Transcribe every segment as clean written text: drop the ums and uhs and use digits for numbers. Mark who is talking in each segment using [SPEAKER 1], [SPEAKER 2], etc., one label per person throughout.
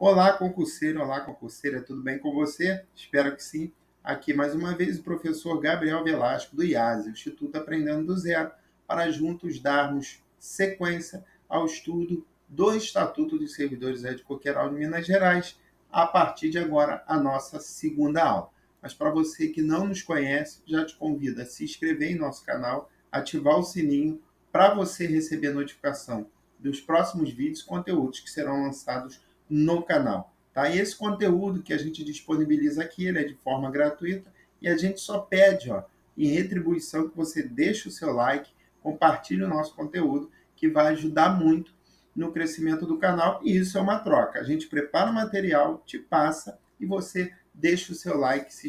[SPEAKER 1] Olá concurseira, tudo bem com você? Espero que sim. Aqui mais uma vez o professor Gabriel Velasco do IASE, o Instituto Aprendendo do Zero, para juntos darmos sequência ao estudo do Estatuto dos Servidores de Coqueiral de Minas Gerais, a partir de agora a nossa segunda aula. Mas para você que não nos conhece, já te convido a se inscrever em nosso canal, ativar o sininho para você receber notificação dos próximos vídeos, conteúdos que serão lançados no canal. Tá? E esse conteúdo que a gente disponibiliza aqui, ele é de forma gratuita e a gente só pede, em retribuição, que você deixe o seu like, compartilhe o nosso conteúdo, que vai ajudar muito no crescimento do canal, e isso é uma troca. A gente prepara o material, te passa e você deixa o seu like, se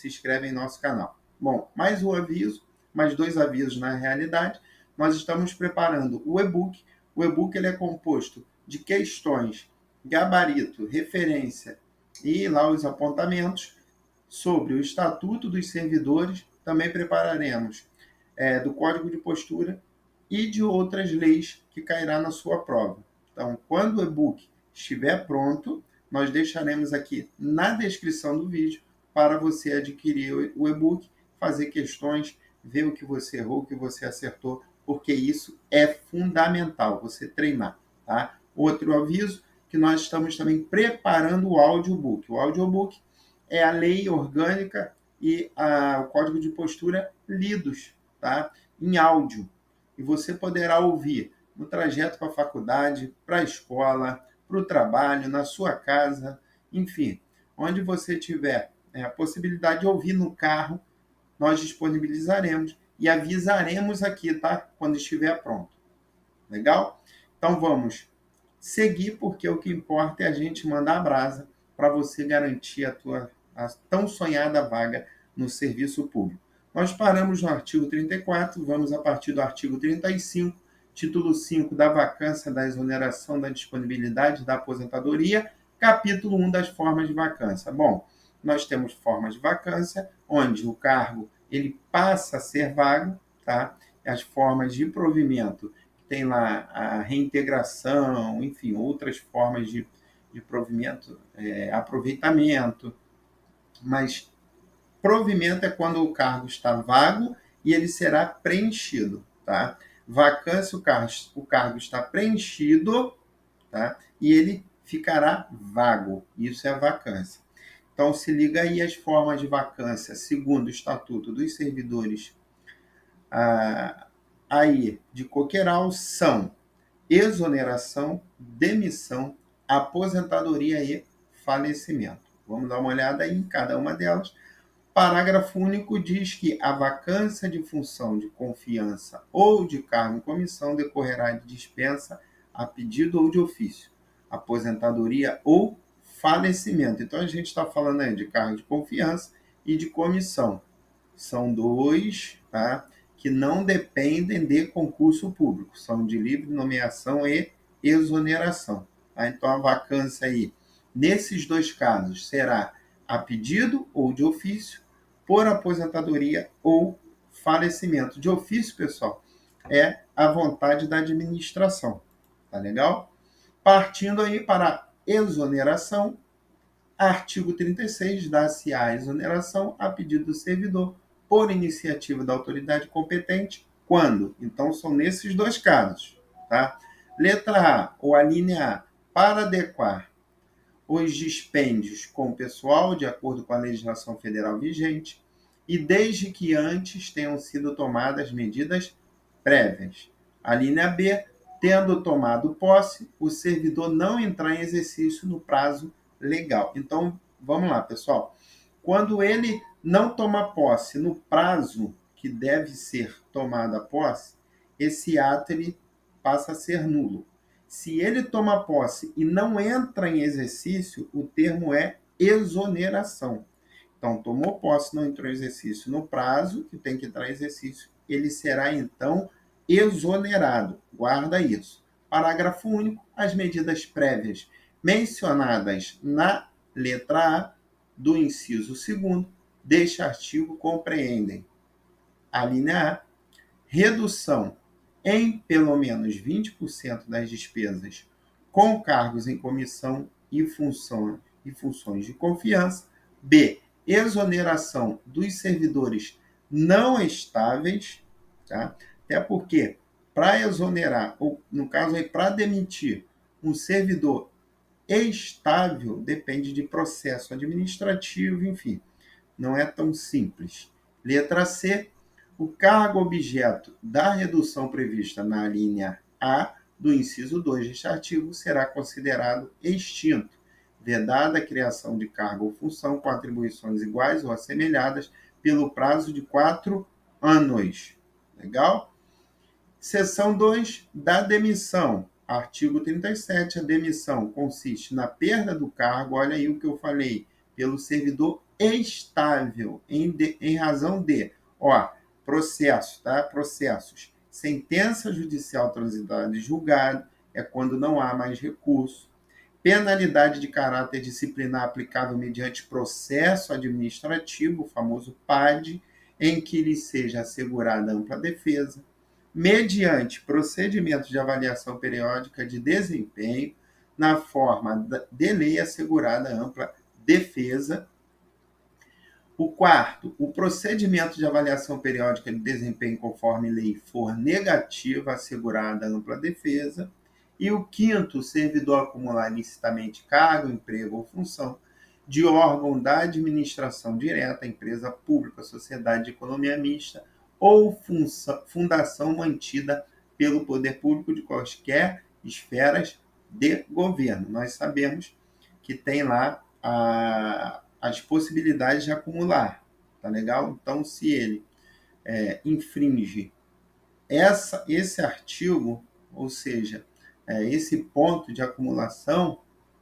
[SPEAKER 1] inscreve em nosso canal. Bom, mais um aviso, mais dois avisos na realidade. Nós estamos preparando o e-book. O e-book ele é composto de questões, gabarito, referência e lá os apontamentos sobre o Estatuto dos Servidores. Também prepararemos do Código de Postura e de outras leis que cairá na sua prova. Então, quando o e-book estiver pronto, nós deixaremos aqui na descrição do vídeo para você adquirir o e-book, fazer questões, ver o que você errou, o que você acertou, porque isso é fundamental, você treinar. Tá? Outro aviso, que nós estamos também preparando o audiobook. O audiobook é a lei orgânica e o código de postura lidos, tá? Em áudio. E você poderá ouvir no trajeto para a faculdade, para a escola, para o trabalho, na sua casa, enfim, onde você tiver a possibilidade de ouvir no carro, nós disponibilizaremos e avisaremos aqui, tá? Quando estiver pronto. Legal? Então vamos seguir, porque o que importa é a gente mandar a brasa para você garantir a tão sonhada vaga no serviço público. Nós paramos no artigo 34, vamos a partir do artigo 35, título 5 da vacância, da exoneração, da disponibilidade da aposentadoria, capítulo 1 das formas de vacância. Bom, nós temos formas de vacância, onde o cargo ele passa a ser vago, tá? As formas de provimento, tem lá a reintegração, enfim, outras formas de provimento, aproveitamento, mas provimento é quando o cargo está vago e ele será preenchido, tá? Vacância, o cargo está preenchido, tá? E ele ficará vago, isso é a vacância. Então, se liga aí as formas de vacância, segundo o Estatuto dos Servidores aí de Coqueiral, são exoneração, demissão, aposentadoria e falecimento. Vamos dar uma olhada aí em cada uma delas. Parágrafo único diz que a vacância de função de confiança ou de cargo em comissão decorrerá de dispensa a pedido ou de ofício, aposentadoria ou falecimento. Então, a gente está falando aí de cargo de confiança e de comissão. São dois, tá? Que não dependem de concurso público, são de livre nomeação e exoneração. Tá? Então, a vacância aí, nesses dois casos, será a pedido ou de ofício, por aposentadoria ou falecimento. De ofício, pessoal, é a vontade da administração. Tá legal? Partindo aí para a exoneração, artigo 36, dá-se a exoneração a pedido do servidor por iniciativa da autoridade competente, quando? Então, são nesses dois casos. Tá? Letra A, ou a linha A, para adequar os dispêndios com o pessoal, de acordo com a legislação federal vigente, e desde que antes tenham sido tomadas medidas prévias. A linha B, tendo tomado posse, o servidor não entrar em exercício no prazo legal. Então, vamos lá, pessoal. Quando ele não toma posse no prazo que deve ser tomada a posse, esse ato ele passa a ser nulo. Se ele toma posse e não entra em exercício, o termo é exoneração. Então, tomou posse, não entrou em exercício no prazo que tem que entrar em exercício, ele será, então, exonerado. Guarda isso. Parágrafo único. As medidas prévias mencionadas na letra A do inciso 2º deste artigo compreendem a linha A, redução em pelo menos 20% das despesas com cargos em comissão e funções de confiança. B, exoneração dos servidores não estáveis, tá? Até porque, para exonerar, ou no caso aí, para demitir um servidor estável, depende de processo administrativo, enfim, não é tão simples. Letra C, o cargo objeto da redução prevista na linha A do inciso 2 deste artigo será considerado extinto, vedada a criação de cargo ou função com atribuições iguais ou assemelhadas pelo prazo de 4 anos. Legal? Seção 2 da demissão. Artigo 37. A demissão consiste na perda do cargo, olha aí o que eu falei, pelo servidor estável, em razão de, processo, tá? Processos. Sentença judicial transitada e julgado, é quando não há mais recurso. Penalidade de caráter disciplinar aplicável mediante processo administrativo, o famoso PAD, em que lhe seja assegurada ampla defesa mediante procedimento de avaliação periódica de desempenho, na forma de lei assegurada ampla defesa. O quarto, o procedimento de avaliação periódica de desempenho conforme lei for negativa, assegurada ampla defesa. E o quinto, o servidor acumular ilicitamente cargo, emprego ou função de órgão da administração direta, empresa pública, sociedade de economia mista, ou fundação mantida pelo poder público de quaisquer esferas de governo. Nós sabemos que tem lá as possibilidades de acumular, tá legal? Então, se ele infringe esse artigo, ou seja, esse ponto de acumulação,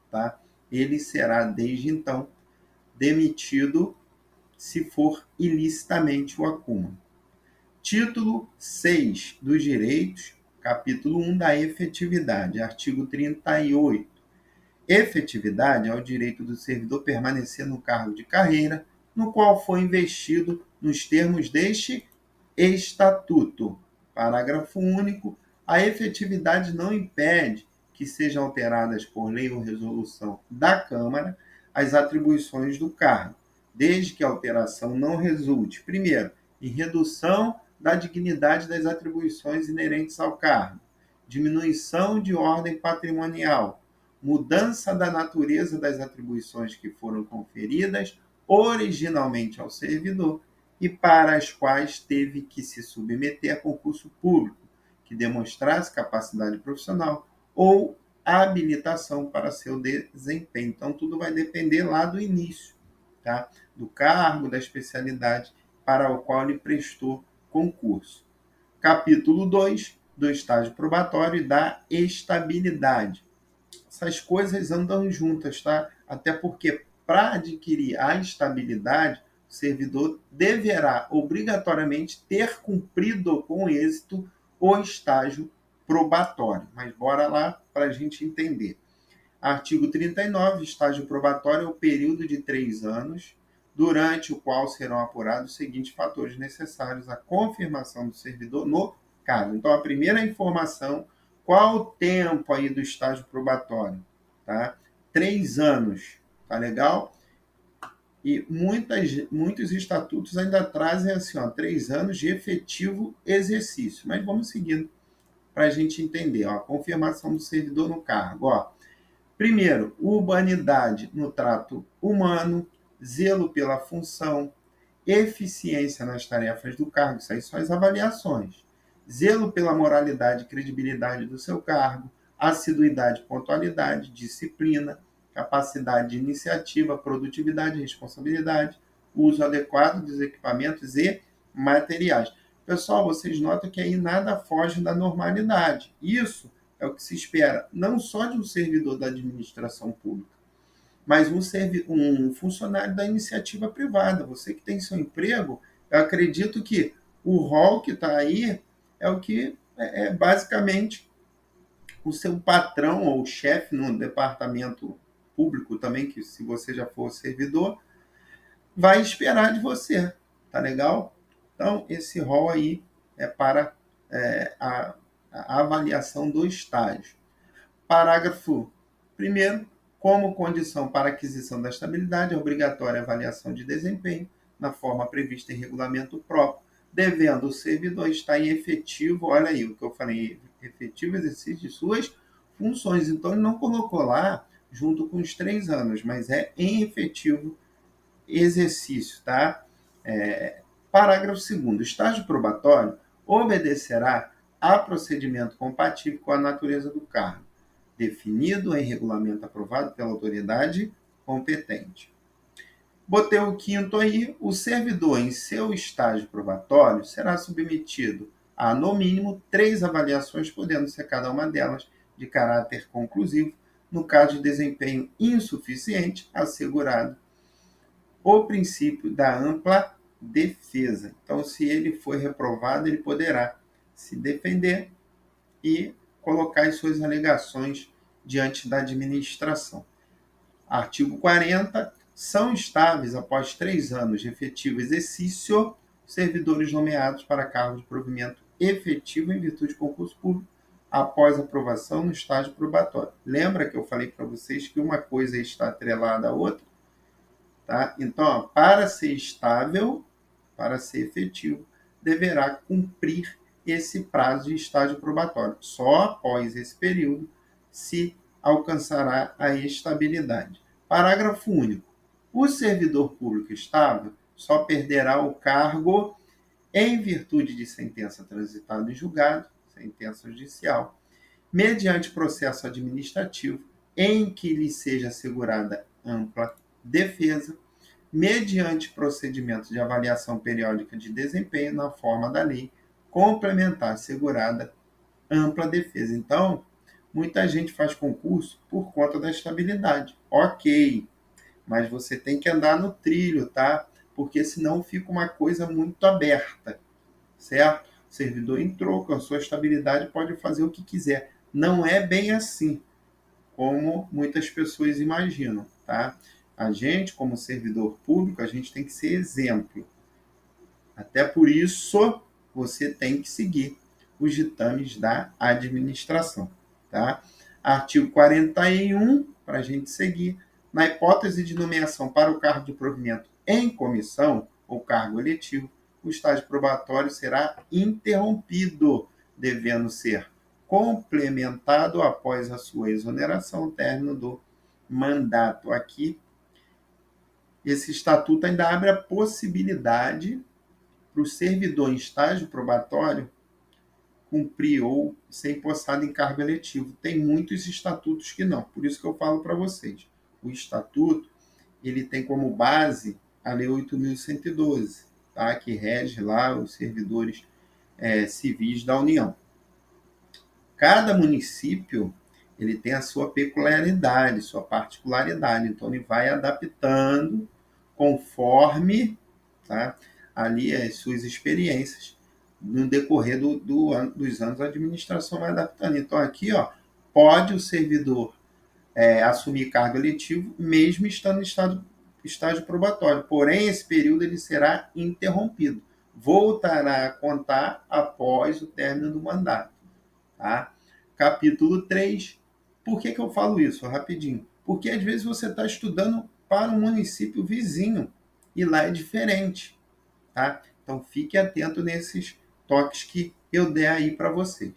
[SPEAKER 1] tá? Ele será, desde então, demitido se for ilicitamente o acúmulo. Título 6 dos direitos, capítulo 1 da efetividade, artigo 38. Efetividade é o direito do servidor permanecer no cargo de carreira, no qual foi investido nos termos deste Estatuto. Parágrafo único. A efetividade não impede que sejam alteradas por lei ou resolução da Câmara as atribuições do cargo, desde que a alteração não resulte, primeiro, em redução da dignidade das atribuições inerentes ao cargo, diminuição de ordem patrimonial, mudança da natureza das atribuições que foram conferidas originalmente ao servidor e para as quais teve que se submeter a concurso público, que demonstrasse capacidade profissional ou habilitação para seu desempenho. Então, tudo vai depender lá do início, tá? Do cargo, da especialidade para o qual ele prestou concurso. Capítulo 2 do estágio probatório e da estabilidade. Essas coisas andam juntas, tá? Até porque, para adquirir a estabilidade, o servidor deverá obrigatoriamente ter cumprido com êxito o estágio probatório. Mas bora lá para a gente entender. Artigo 39, estágio probatório é o período de 3 anos, durante o qual serão apurados os seguintes fatores necessários à confirmação do servidor no cargo. Então, a primeira informação, qual o tempo aí do estágio probatório? Tá? 3 anos, tá legal? E muitos estatutos ainda trazem assim, 3 anos de efetivo exercício. Mas vamos seguindo para a gente entender. A confirmação do servidor no cargo. Primeiro, urbanidade no trato humano, zelo pela função, eficiência nas tarefas do cargo, isso aí são as avaliações. Zelo pela moralidade e credibilidade do seu cargo, assiduidade, pontualidade, disciplina, capacidade de iniciativa, produtividade, responsabilidade, uso adequado dos equipamentos e materiais. Pessoal, vocês notam que aí nada foge da normalidade. Isso é o que se espera, não só de um servidor da administração pública, mas um funcionário da iniciativa privada. Você que tem seu emprego, eu acredito que o rol que está aí é o que é basicamente o seu patrão ou chefe no departamento público também, que se você já for servidor, vai esperar de você. Tá legal? Então, esse rol aí é para a avaliação do estágio. Parágrafo 1º. Como condição para aquisição da estabilidade, é obrigatória a avaliação de desempenho, na forma prevista em regulamento próprio, devendo o servidor estar em efetivo, olha aí o que eu falei, efetivo exercício de suas funções. Então, ele não colocou lá junto com os 3 anos, mas é em efetivo exercício, tá? Parágrafo 2º. O estágio probatório obedecerá a procedimento compatível com a natureza do cargo, definido em regulamento aprovado pela autoridade competente. Botei o 5º aí, o servidor em seu estágio probatório será submetido a, no mínimo, 3 avaliações, podendo ser cada uma delas de caráter conclusivo, no caso de desempenho insuficiente, assegurado o princípio da ampla defesa. Então, se ele foi reprovado, ele poderá se defender e colocar as suas alegações diante da administração. Artigo 40. São estáveis, após 3 anos de efetivo exercício, servidores nomeados para cargo de provimento efetivo em virtude de concurso público, após aprovação no estágio probatório. Lembra que eu falei para vocês que uma coisa está atrelada à outra? Tá? Então, para ser estável, para ser efetivo, deverá cumprir esse prazo de estágio probatório. Só após esse período se alcançará a estabilidade. Parágrafo único. O servidor público estável só perderá o cargo em virtude de sentença transitada em julgado, sentença judicial, mediante processo administrativo em que lhe seja assegurada ampla defesa, mediante procedimento de avaliação periódica de desempenho na forma da lei complementar assegurada ampla defesa. Então, muita gente faz concurso por conta da estabilidade. Ok, mas você tem que andar no trilho, tá? Porque senão fica uma coisa muito aberta, certo? O servidor entrou com a sua estabilidade, pode fazer o que quiser. Não é bem assim, como muitas pessoas imaginam, tá? A gente, como servidor público, a gente tem que ser exemplo. Até por isso, você tem que seguir os ditames da administração, tá? Artigo 41, para a gente seguir. Na hipótese de nomeação para o cargo de provimento em comissão ou cargo eletivo, o estágio probatório será interrompido, devendo ser complementado após a sua exoneração, o término do mandato. Aqui, esse estatuto ainda abre a possibilidade para o servidor em estágio probatório cumprir ou ser empossado em cargo eletivo. Tem muitos estatutos que não, por isso que eu falo para vocês. O estatuto, ele tem como base a Lei 8.112, tá? Que rege lá os servidores civis da União. Cada município ele tem a sua peculiaridade, sua particularidade, então ele vai adaptando conforme, tá, ali as suas experiências no decorrer dos anos a administração vai adaptando. Então aqui, ó, pode o servidor assumir cargo eletivo mesmo estando em estágio probatório, porém esse período ele será interrompido, voltará a contar após o término do mandato. Tá? Capítulo 3. Por que eu falo isso? Rapidinho. Porque às vezes você está estudando para um município vizinho e lá é diferente. Tá? Então fique atento nesses toques que eu der aí para vocês.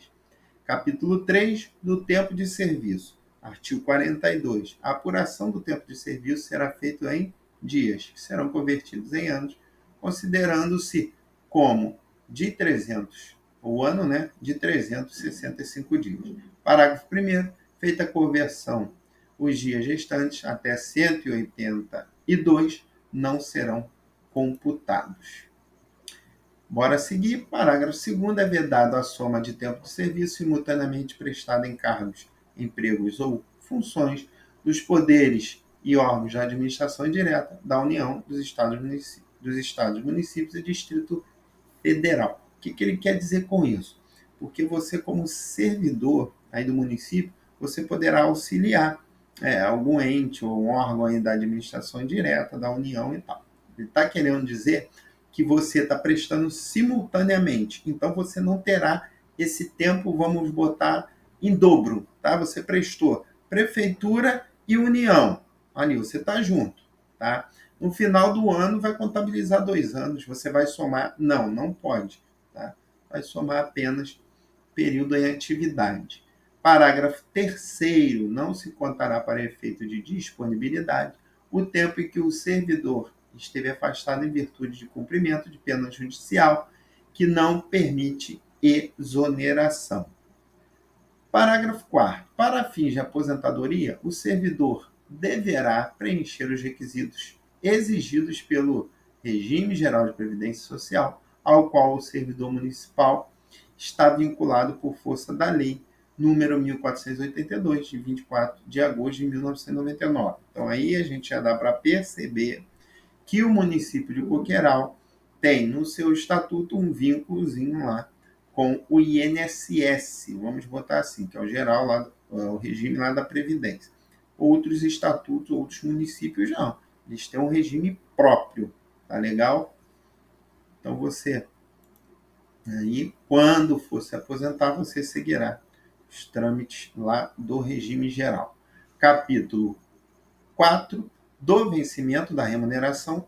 [SPEAKER 1] Capítulo 3 do tempo de serviço. Artigo 42. A apuração do tempo de serviço será feita em dias, que serão convertidos em anos, considerando-se como de 300 o ano, né, de 365 dias. Parágrafo 1º. Feita a conversão, os dias restantes, até 182, não serão computados. Bora seguir. Parágrafo 2º. É vedado a soma de tempo de serviço simultaneamente prestada em cargos, empregos ou funções dos poderes e órgãos da administração indireta da União, dos Estados, municípios e Distrito Federal. O que ele quer dizer com isso? Porque você, como servidor aí do município, você poderá auxiliar algum ente ou um órgão aí da administração indireta, da União e tal. Ele está querendo dizer que você está prestando simultaneamente. Então, você não terá esse tempo, vamos botar, em dobro. Tá? Você prestou prefeitura E união, ali você está junto, tá? No final do ano vai contabilizar 2 anos, você vai somar? Não, não pode, tá? Vai somar apenas período em atividade. Parágrafo 3º, não se contará para efeito de disponibilidade o tempo em que o servidor esteve afastado em virtude de cumprimento de pena judicial que não permite exoneração. Parágrafo 4º. Para fins de aposentadoria, o servidor deverá preencher os requisitos exigidos pelo Regime Geral de Previdência Social, ao qual o servidor municipal está vinculado por força da Lei número 1482, de 24 de agosto de 1999. Então, aí a gente já dá para perceber que o município de Coqueiral tem no seu estatuto um vínculozinho lá com o INSS, vamos botar assim, que é o geral lá, o regime lá da Previdência. Outros estatutos, outros municípios não. Eles têm um regime próprio, tá legal? Então você, aí, quando for se aposentar, você seguirá os trâmites lá do regime geral. Capítulo 4, do vencimento da remuneração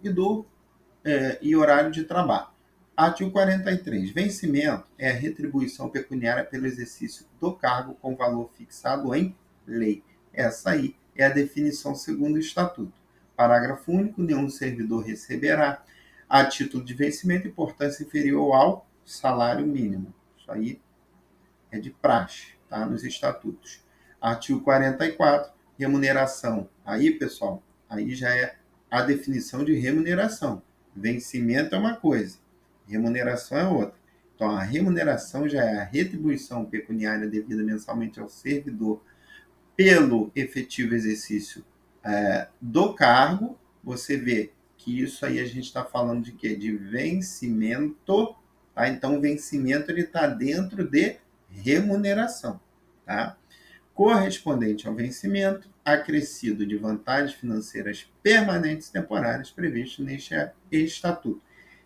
[SPEAKER 1] e horário de trabalho. Artigo 43. Vencimento é a retribuição pecuniária pelo exercício do cargo com valor fixado em lei. Essa aí é a definição segundo o Estatuto. Parágrafo único. Nenhum servidor receberá, a título de vencimento, importância inferior ao salário mínimo. Isso aí é de praxe, tá? Nos estatutos. Artigo 44. Remuneração. Aí, pessoal, aí já é a definição de remuneração. Vencimento é uma coisa, remuneração é outra. Então, a remuneração já é a retribuição pecuniária devida mensalmente ao servidor pelo efetivo exercício do cargo. Você vê que isso aí a gente está falando de quê? De vencimento. Tá? Então, o vencimento está dentro de remuneração. Tá? Correspondente ao vencimento, acrescido de vantagens financeiras permanentes e temporárias previstas neste estatuto.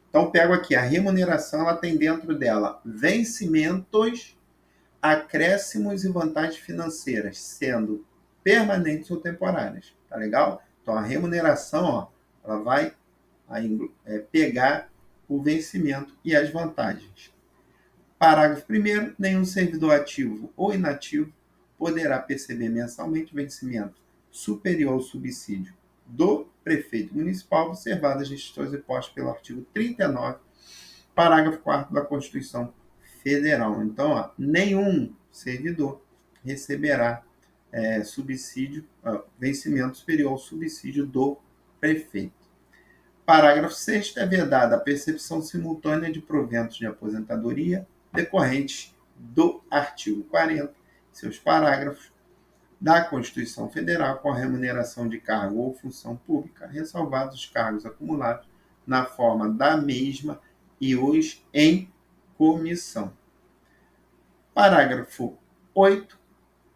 [SPEAKER 1] Então, pego aqui, a remuneração, ela tem dentro dela vencimentos, acréscimos e vantagens financeiras, sendo permanentes ou temporárias. Tá legal? Então, a remuneração, ó, ela vai pegar o vencimento e as vantagens. Parágrafo 1º. Nenhum servidor ativo ou inativo poderá perceber mensalmente vencimento superior ao subsídio do prefeito municipal, observadas as restrições impostas pelo artigo 39, parágrafo 4º da Constituição Federal. Então, ó, nenhum servidor receberá vencimento superior ao subsídio do prefeito. Parágrafo 6º. É vedada a percepção simultânea de proventos de aposentadoria decorrentes do artigo 40, seus parágrafos, da Constituição Federal, com a remuneração de cargo ou função pública, ressalvados os cargos acumulados na forma da mesma e os em comissão. Parágrafo 8º.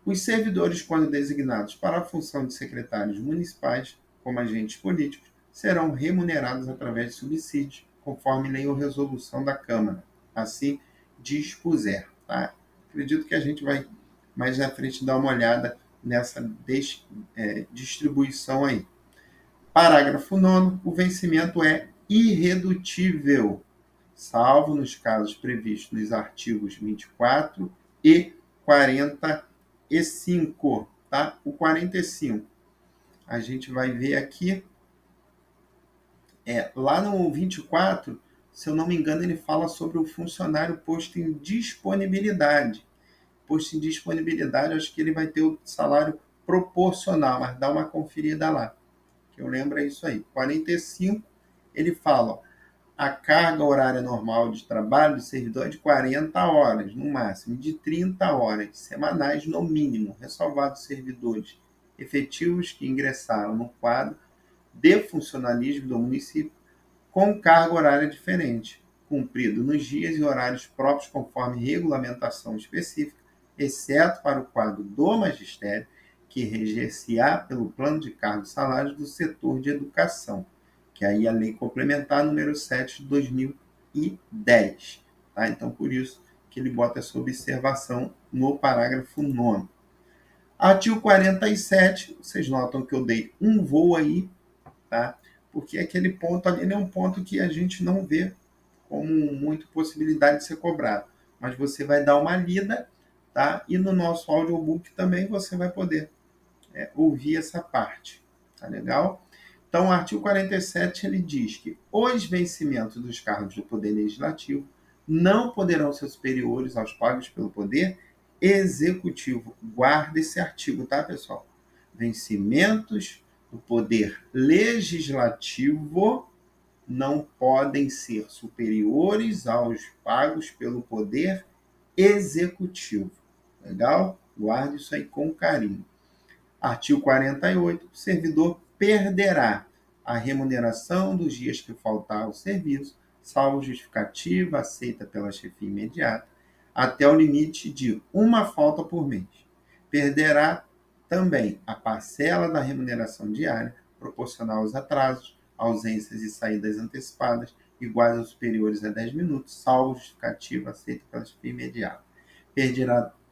[SPEAKER 1] Os servidores, quando designados para a função de secretários municipais, como agentes políticos, serão remunerados através de subsídios, conforme lei ou resolução da Câmara, assim dispuser. Tá? Acredito que a gente vai mais na frente dar uma olhada nessa distribuição aí. Parágrafo 9º. O vencimento é irredutível, salvo nos casos previstos nos artigos 24 e 45. Tá? O 45, a gente vai ver aqui, lá no 24, se eu não me engano, ele fala sobre o funcionário posto em disponibilidade. Posto em disponibilidade, acho que ele vai ter o salário proporcional, mas dá uma conferida lá, que eu lembro é isso aí. 45, ele fala, a carga horária normal de trabalho do servidor é de 40 horas, no máximo, de 30 horas semanais, no mínimo, ressalvados servidores efetivos que ingressaram no quadro de funcionalismo do município com carga horária diferente, cumprido nos dias e horários próprios conforme regulamentação específica, exceto para o quadro do magistério, que reger-se-á pelo plano de cargos e salários do setor de educação, que aí é a lei complementar número 7 de 2010. Tá? Então, por isso que ele bota essa observação no parágrafo 9º. Artigo 47, vocês notam que eu dei um voo aí, tá? Porque aquele ponto ali é um ponto que a gente não vê como muita possibilidade de ser cobrado. Mas você vai dar uma lida, tá? E no nosso audiobook também você vai poder ouvir essa parte, tá legal? Então, o artigo 47, ele diz que os vencimentos dos cargos do Poder Legislativo não poderão ser superiores aos pagos pelo Poder Executivo. Guarda esse artigo, tá, pessoal? Vencimentos do Poder Legislativo não podem ser superiores aos pagos pelo Poder Executivo. Legal? Guarde isso aí com carinho. Artigo 48. O servidor perderá a remuneração dos dias que faltar ao serviço, salvo justificativa aceita pela chefia imediata, até o limite de uma falta por mês. Perderá também a parcela da remuneração diária, proporcional aos atrasos, ausências e saídas antecipadas, iguais ou superiores a 10 minutos, salvo justificativa aceita pela chefia imediata.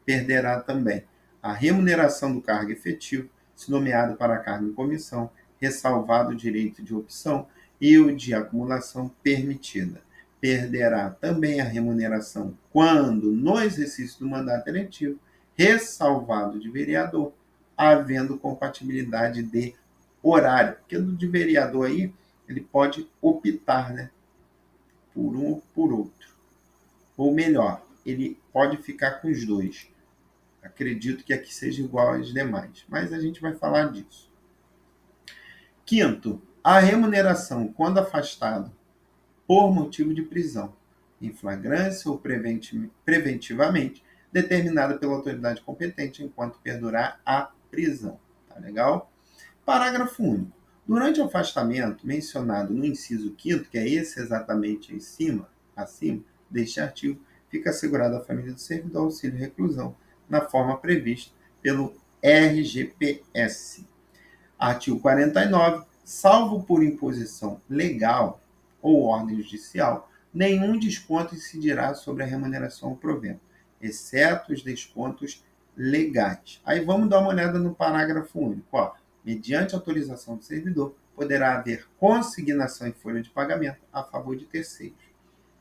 [SPEAKER 1] Perderá também a remuneração do cargo efetivo, se nomeado para cargo em comissão, ressalvado o direito de opção e o de acumulação permitida. Perderá também a remuneração quando, no exercício do mandato eletivo, ressalvado de vereador, havendo compatibilidade de horário. Porque do de vereador aí, ele pode optar, né, por um ou por outro. Ou melhor, ele pode ficar com os dois. Acredito que aqui seja igual às demais, mas a gente vai falar disso. Quinto, a remuneração quando afastado por motivo de prisão, em flagrância ou preventivamente, determinada pela autoridade competente enquanto perdurar a prisão. Tá legal? Parágrafo único. Durante o afastamento mencionado no inciso 5º, que é esse exatamente acima deste artigo, fica assegurada à família do servidor auxílio reclusão, na forma prevista pelo RGPS. Artigo 49. Salvo por imposição legal ou ordem judicial, nenhum desconto incidirá sobre a remuneração ou provento, exceto os descontos legais. Aí vamos dar uma olhada no parágrafo único. Ó. Mediante autorização do servidor, poderá haver consignação em folha de pagamento a favor de terceiros.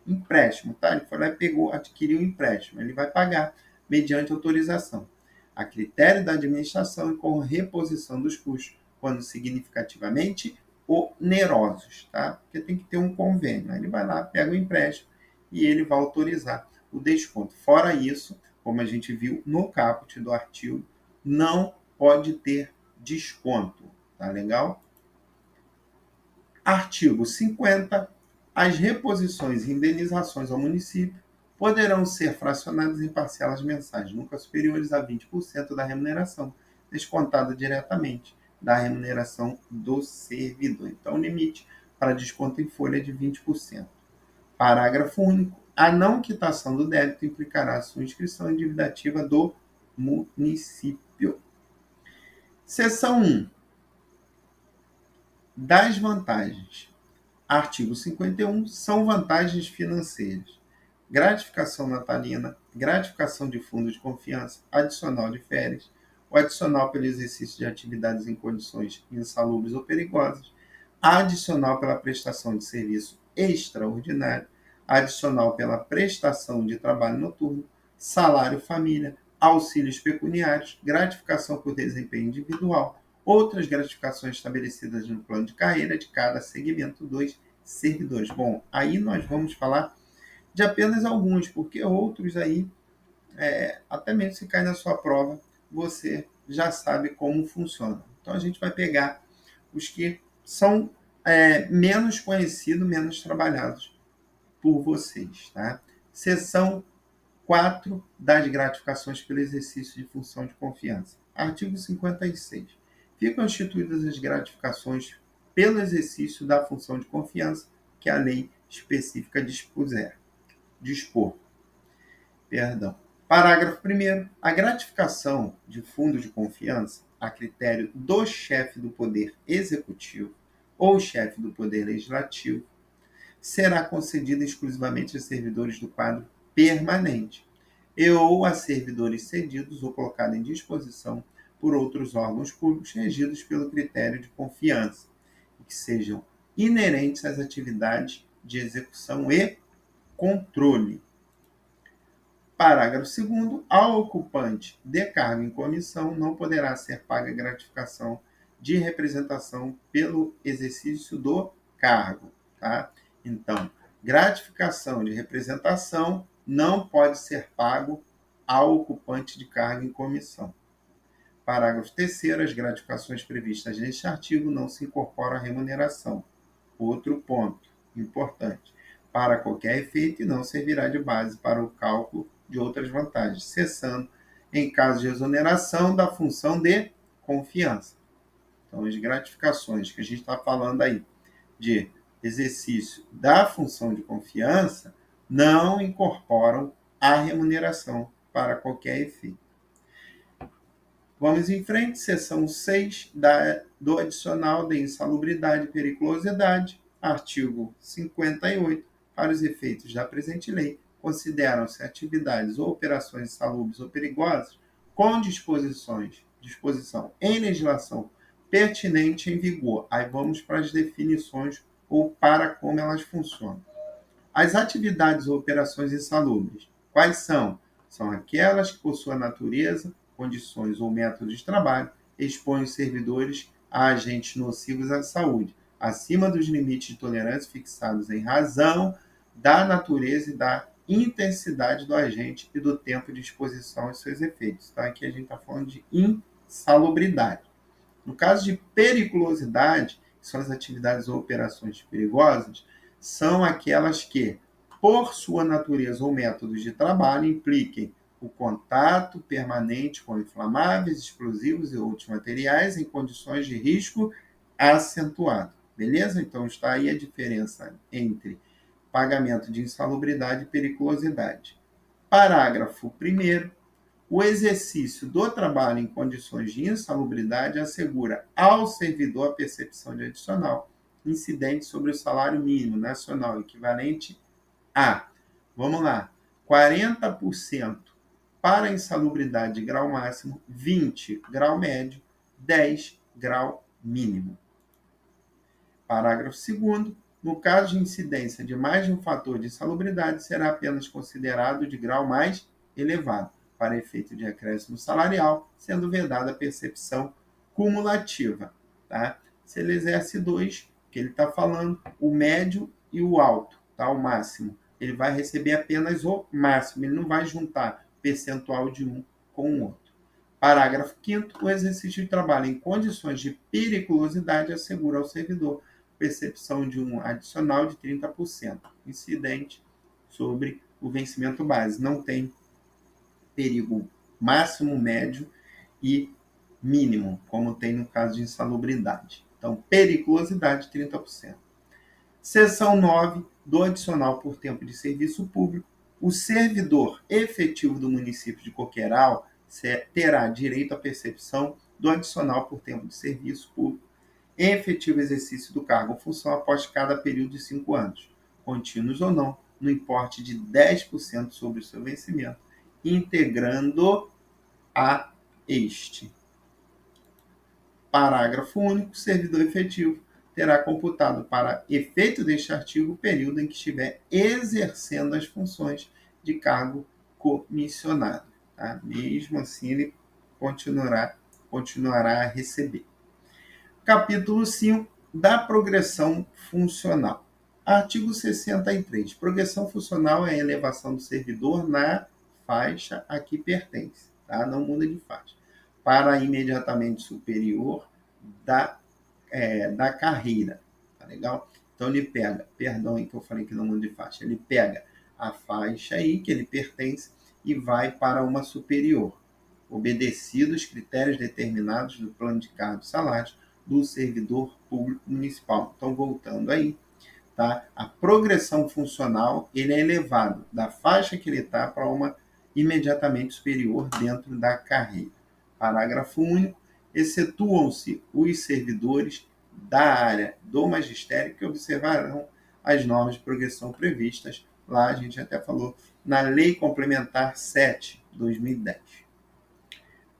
[SPEAKER 1] Empréstimo, tá? Ele foi lá e adquiriu um empréstimo. Ele vai pagar mediante autorização, a critério da administração e com reposição dos custos, quando significativamente onerosos, tá? Porque tem que ter um convênio. Aí ele vai lá, pega o empréstimo e ele vai autorizar o desconto. Fora isso, como a gente viu no caput do artigo, não pode ter desconto, tá legal? Artigo 50. As reposições e indenizações ao município poderão ser fracionadas em parcelas mensais, nunca superiores a 20% da remuneração, descontada diretamente da remuneração do servidor. Então, o limite para desconto em folha é de 20%. Parágrafo único. A não quitação do débito implicará a sua inscrição em dívida ativa do município. Seção 1. Das vantagens. Artigo 51. São vantagens financeiras: gratificação natalina, gratificação de fundo de confiança, adicional de férias, o adicional pelo exercício de atividades em condições insalubres ou perigosas, adicional pela prestação de serviço extraordinário, adicional pela prestação de trabalho noturno, salário família, auxílios pecuniários, gratificação por desempenho individual, outras gratificações estabelecidas no plano de carreira de cada segmento dos servidores. Bom, aí nós vamos falar de apenas alguns, porque outros aí, até mesmo se cai na sua prova, você já sabe como funciona. Então a gente vai pegar os que são menos conhecidos, menos trabalhados por vocês. Tá? Seção 4 das gratificações pelo exercício de função de confiança. Artigo 56. Ficam instituídas as gratificações pelo exercício da função de confiança que a lei específica dispor. Parágrafo 1º. A gratificação de fundo de confiança, a critério do chefe do Poder Executivo ou chefe do Poder Legislativo, será concedida exclusivamente a servidores do quadro permanente e ou a servidores cedidos ou colocados em disposição por outros órgãos públicos regidos pelo critério de confiança, e que sejam inerentes às atividades de execução e controle. Parágrafo 2º. Ao ocupante de cargo em comissão não poderá ser paga gratificação de representação pelo exercício do cargo. Tá? Então, gratificação de representação não pode ser pago ao ocupante de cargo em comissão. Parágrafo 3º. As gratificações previstas neste artigo não se incorporam à remuneração. Outro ponto importante. Para qualquer efeito e não servirá de base para o cálculo de outras vantagens, cessando, em caso de exoneração, da função de confiança. Então, as gratificações que a gente está falando aí de exercício da função de confiança não incorporam a remuneração para qualquer efeito. Vamos em frente, seção 6 do adicional de insalubridade e periculosidade, artigo 58, para os efeitos da presente lei, consideram-se atividades ou operações insalubres ou perigosas com disposição em legislação pertinente em vigor. Aí vamos para as definições ou para como elas funcionam. As atividades ou operações insalubres, quais são? São aquelas que, por sua natureza, condições ou métodos de trabalho, expõem os servidores a agentes nocivos à saúde, acima dos limites de tolerância fixados em razão da natureza e da intensidade do agente e do tempo de exposição aos seus efeitos. Então, aqui a gente está falando de insalubridade. No caso de periculosidade, que são as atividades ou operações perigosas, são aquelas que, por sua natureza ou métodos de trabalho, impliquem o contato permanente com inflamáveis, explosivos e outros materiais em condições de risco acentuado. Beleza? Então, está aí a diferença entre pagamento de insalubridade e periculosidade. Parágrafo 1º. O exercício do trabalho em condições de insalubridade assegura ao servidor a percepção de adicional incidente sobre o salário mínimo nacional, equivalente a, vamos lá, 40% para a insalubridade de grau máximo, 20% grau médio, 10% grau mínimo. Parágrafo 2º. No caso de incidência de mais de um fator de insalubridade, será apenas considerado de grau mais elevado, para efeito de acréscimo salarial, sendo vedada a percepção cumulativa. Tá? Se ele exerce 2, que ele está falando, o médio e o alto, tá? O máximo. Ele vai receber apenas o máximo, ele não vai juntar percentual de um com o outro. Parágrafo 5º. O exercício de trabalho em condições de periculosidade assegura ao servidor percepção de um adicional de 30%, incidente sobre o vencimento base. Não tem perigo máximo, médio e mínimo, como tem no caso de insalubridade. Então, periculosidade, 30%. Seção 9 do adicional por tempo de serviço público. O servidor efetivo do município de Coqueiral terá direito à percepção do adicional por tempo de serviço público em efetivo exercício do cargo ou função após cada período de 5 anos, contínuos ou não, no importe de 10% sobre o seu vencimento, integrando a este. Parágrafo único. Servidor efetivo terá computado para efeito deste artigo o período em que estiver exercendo as funções de cargo comissionado. Tá? Mesmo assim, ele continuará a receber. Capítulo 5 da progressão funcional. Artigo 63. Progressão funcional é a elevação do servidor na faixa a que pertence. Tá? Não muda de faixa. Para imediatamente superior da carreira. Tá legal? Então, ele pega, perdão que eu falei que não muda de faixa, ele pega a faixa aí que ele pertence e vai para uma superior, obedecido os critérios determinados do plano de cargos e salários do servidor público municipal. Então, voltando aí, tá? A progressão funcional, ele é elevado da faixa que ele está para uma imediatamente superior dentro da carreira. Parágrafo único. Excetuam-se os servidores da área do magistério que observarão as normas de progressão previstas. Lá a gente até falou na Lei Complementar 7/2010.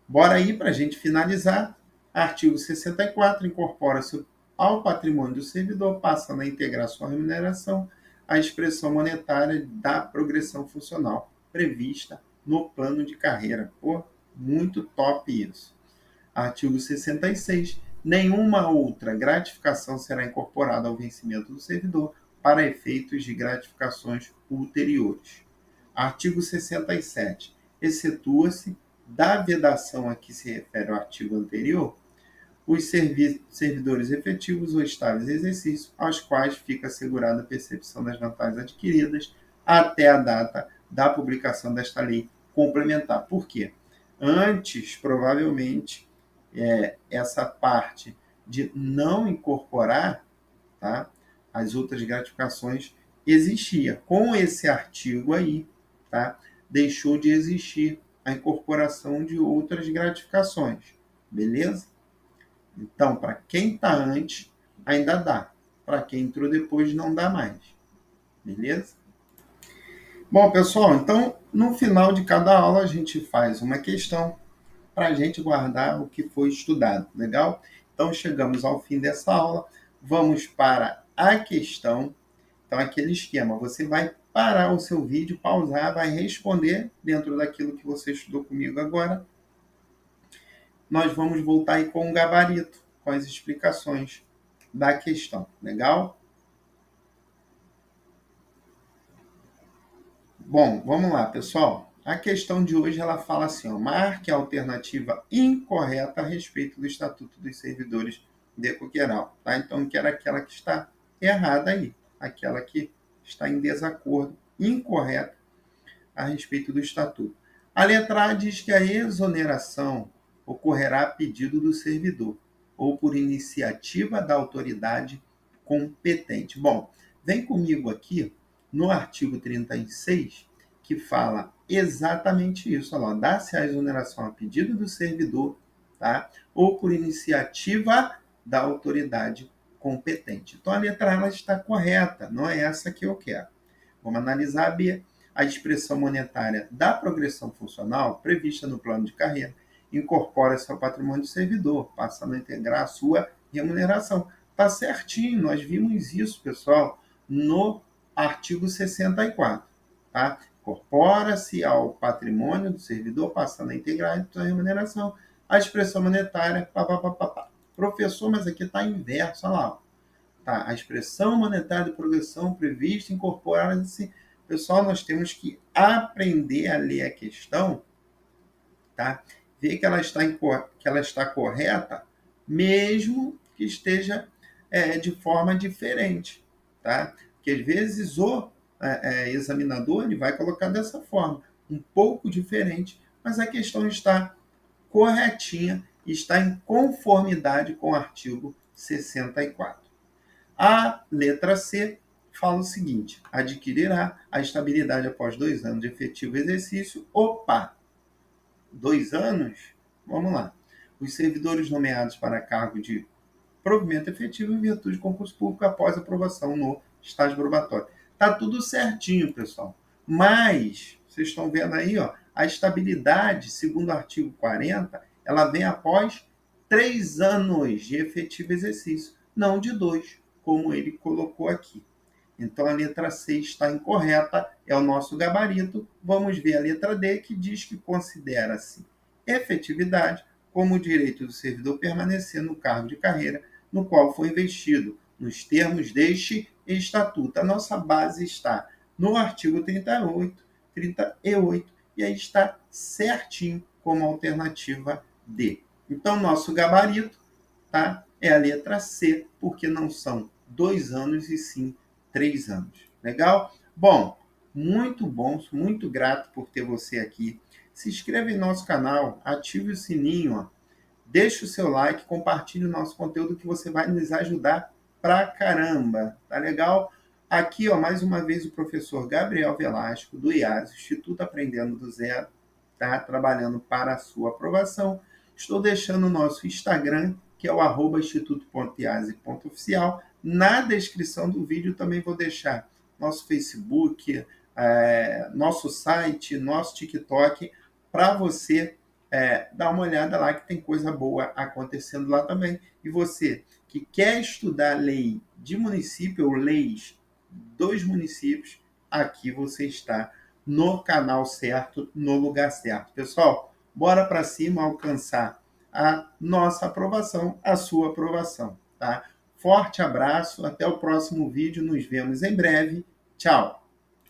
[SPEAKER 1] Bora aí para a gente finalizar. Artigo 64, incorpora-se ao patrimônio do servidor, passando a integrar sua remuneração a expressão monetária da progressão funcional prevista no plano de carreira. Pô, muito top isso. Artigo 66. Nenhuma outra gratificação será incorporada ao vencimento do servidor para efeitos de gratificações ulteriores. Artigo 67. Excetua-se da vedação a que se refere o artigo anterior os servidores efetivos ou estáveis em exercício, aos quais fica assegurada a percepção das vantagens adquiridas até a data da publicação desta lei complementar. Por quê? Antes, provavelmente, essa parte de não incorporar, tá, as outras gratificações existia. Com esse artigo aí, tá, deixou de existir a incorporação de outras gratificações. Beleza? Então, para quem está antes, ainda dá. Para quem entrou depois, não dá mais. Beleza? Bom, pessoal, então, no final de cada aula, a gente faz uma questão para a gente guardar o que foi estudado. Legal? Então, chegamos ao fim dessa aula. Vamos para a questão. Então, aquele esquema. Você vai parar o seu vídeo, pausar, vai responder dentro daquilo que você estudou comigo agora. Nós vamos voltar aí com um gabarito, com as explicações da questão. Legal? Bom, vamos lá, pessoal. A questão de hoje ela fala assim, ó, marque a alternativa incorreta a respeito do Estatuto dos Servidores de Coqueiral. Tá? Então, que era aquela que está errada aí, aquela que está em desacordo, incorreta a respeito do Estatuto. A letra A diz que a exoneração ocorrerá a pedido do servidor ou por iniciativa da autoridade competente. Bom, vem comigo aqui no artigo 36, que fala exatamente isso. Dá-se a exoneração a pedido do servidor, tá? Ou por iniciativa da autoridade competente. Então, a letra A ela está correta, não é essa que eu quero. Vamos analisar a B. A expressão monetária da progressão funcional prevista no plano de carreira incorpora-se ao patrimônio do servidor, passando a integrar a sua remuneração. Está certinho, nós vimos isso, pessoal, no artigo 64. Tá? Incorpora-se ao patrimônio do servidor, passando a integrar a sua remuneração. A expressão monetária, Professor, mas aqui está inverso, olha lá. Tá? A expressão monetária de progressão prevista incorpora-se. Pessoal, nós temos que aprender a ler a questão, tá? Ver que ela está correta, mesmo que esteja de forma diferente. Tá? Porque às vezes o examinador ele vai colocar dessa forma, um pouco diferente, mas a questão está corretinha, está em conformidade com o artigo 64. A letra C fala o seguinte: adquirirá a estabilidade após 2 anos de efetivo exercício. Opa! 2 anos? Vamos lá. Os servidores nomeados para cargo de provimento efetivo em virtude de concurso público após aprovação no estágio probatório. Tá tudo certinho, pessoal. Mas, vocês estão vendo aí, ó, a estabilidade, segundo o artigo 40, ela vem após 3 anos de efetivo exercício, não de 2, como ele colocou aqui. Então, a letra C está incorreta, é o nosso gabarito. Vamos ver a letra D, que diz que considera-se efetividade como o direito do servidor permanecer no cargo de carreira no qual foi investido, nos termos deste estatuto. A nossa base está no artigo 38, e aí está certinho como alternativa D. Então, nosso gabarito, tá, é a letra C, porque não são 2 anos e sim 3 anos. Legal? Bom, sou muito grato por ter você aqui. Se inscreva em nosso canal, ative o sininho, ó. Deixe o seu like, compartilhe o nosso conteúdo que você vai nos ajudar pra caramba. Tá legal? Aqui, ó, mais uma vez, o professor Gabriel Velasco, do IAS, Instituto Aprendendo do Zero, tá? Trabalhando para a sua aprovação. Estou deixando o nosso Instagram, que é o @instituto.iase.oficial. Na descrição do vídeo também vou deixar nosso Facebook, nosso site, nosso TikTok, para você dá uma olhada lá que tem coisa boa acontecendo lá também. E você que quer estudar lei de município ou leis dos municípios, aqui você está no canal certo, no lugar certo. Pessoal, bora para cima alcançar a nossa aprovação, a sua aprovação, tá? Forte abraço, até o próximo vídeo, nos vemos em breve. Tchau!